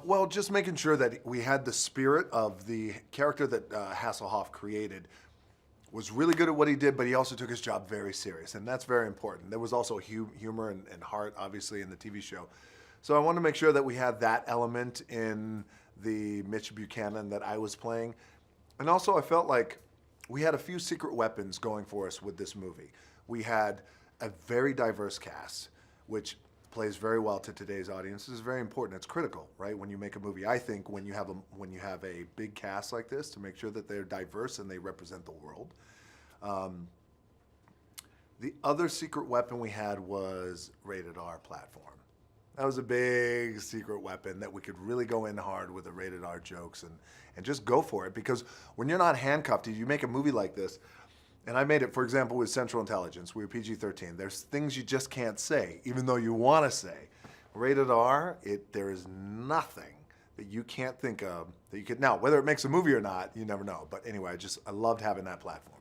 Well, just making sure that we had the spirit of the character that Hasselhoff created was really good at what he did, but he also took his job very serious, and that's very important. There was also humor and heart, obviously, in the TV show. So I wanted to make sure that we had that element in the Mitch Buchannon that I was playing. And also I felt like we had a few secret weapons going for us with this movie. We had a very diverse cast, which plays very well to today's audience. This is very important. It's critical, right? When you make a movie, I think when you have a big cast like this, to make sure that they're diverse and they represent the world. The other secret weapon we had was rated R platform. That was a big secret weapon that we could really go in hard with the rated R jokes and just go for it. Because when you're not handcuffed, you make a movie like this, and I made it, for example, with Central Intelligence. We were PG-13. There's things you just can't say, even though you want to say. Rated R, there is nothing that you can't think of that you could. Now, whether it makes a movie or not, you never know. But anyway, I loved having that platform.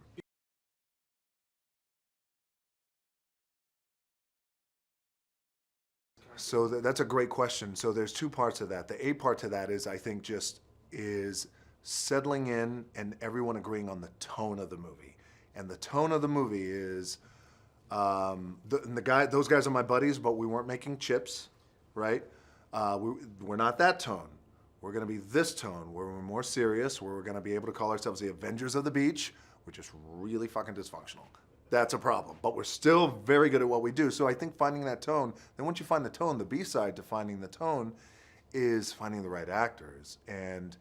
So that's a great question. So there's two parts of that. The A part to that is, I think, just is settling in and everyone agreeing on the tone of the movie. And the tone of the movie is, those guys are my buddies, but we weren't making chips, right? We're not that tone. We're gonna be this tone, where we're more serious, where we're gonna be able to call ourselves the Avengers of the Beach. We're just really fucking dysfunctional. That's a problem, but we're still very good at what we do. So I think finding that tone, then once you find the tone, the B-side to finding the tone is finding the right actors. And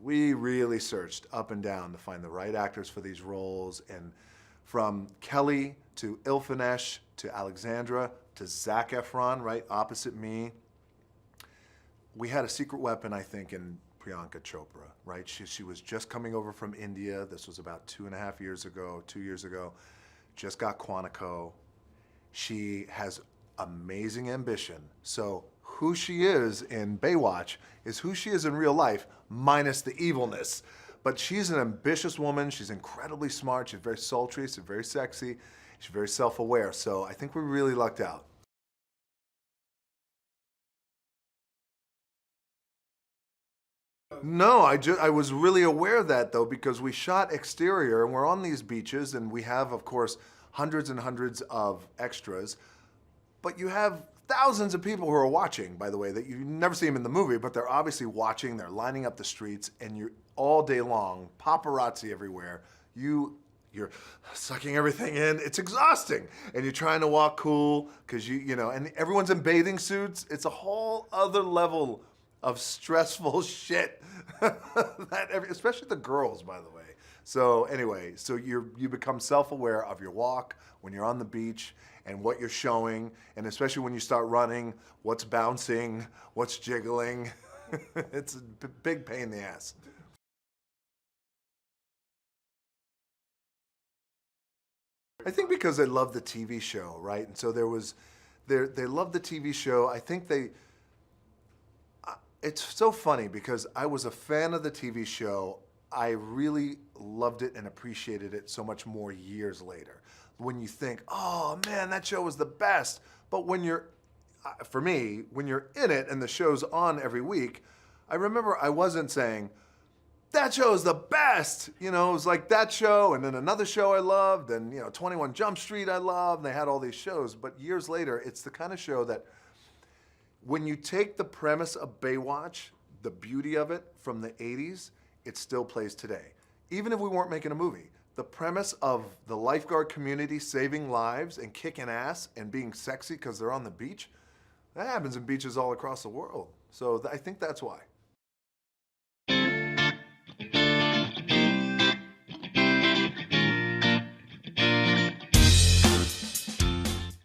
we really searched up and down to find the right actors for these roles. And from Kelly to Ilfanesh to Alexandra to Zac Efron, right, opposite me, we had a secret weapon, I think, in Priyanka Chopra, right? She was just coming over from India. This was about 2.5 years ago, 2 years ago. Just got Quantico. She has amazing ambition. So who she is in Baywatch is who she is in real life, minus the evilness. But she's an ambitious woman. She's incredibly smart. She's very sultry. She's very sexy. She's very self-aware. So I think we really lucked out. No, I was really aware of that, though, because we shot exterior and we're on these beaches and we have, of course, hundreds and hundreds of extras, but you have thousands of people who are watching, by the way, that you never see them in the movie, but they're obviously watching, they're lining up the streets, and you're all day long, paparazzi everywhere. You're sucking everything in. It's exhausting. And you're trying to walk cool because and everyone's in bathing suits. It's a whole other level of stressful shit, especially the girls, by the way. So anyway, so you become self-aware of your walk when you're on the beach and what you're showing, and especially when you start running, what's bouncing, what's jiggling. It's a big pain in the ass. I think because they love the TV show, right? And so they love the TV show. I think it's so funny because I was a fan of the TV show. I really loved it and appreciated it so much more years later. When you think, oh man, that show was the best. But for me, when you're in it and the show's on every week, I remember I wasn't saying, that show is the best. It was like that show and then another show I loved and 21 Jump Street I loved. And they had all these shows. But years later, it's the kind of show that when you take the premise of Baywatch, the beauty of it from the 80s, it still plays today. Even if we weren't making a movie, the premise of the lifeguard community saving lives and kicking ass and being sexy because they're on the beach, that happens in beaches all across the world. So I think that's why.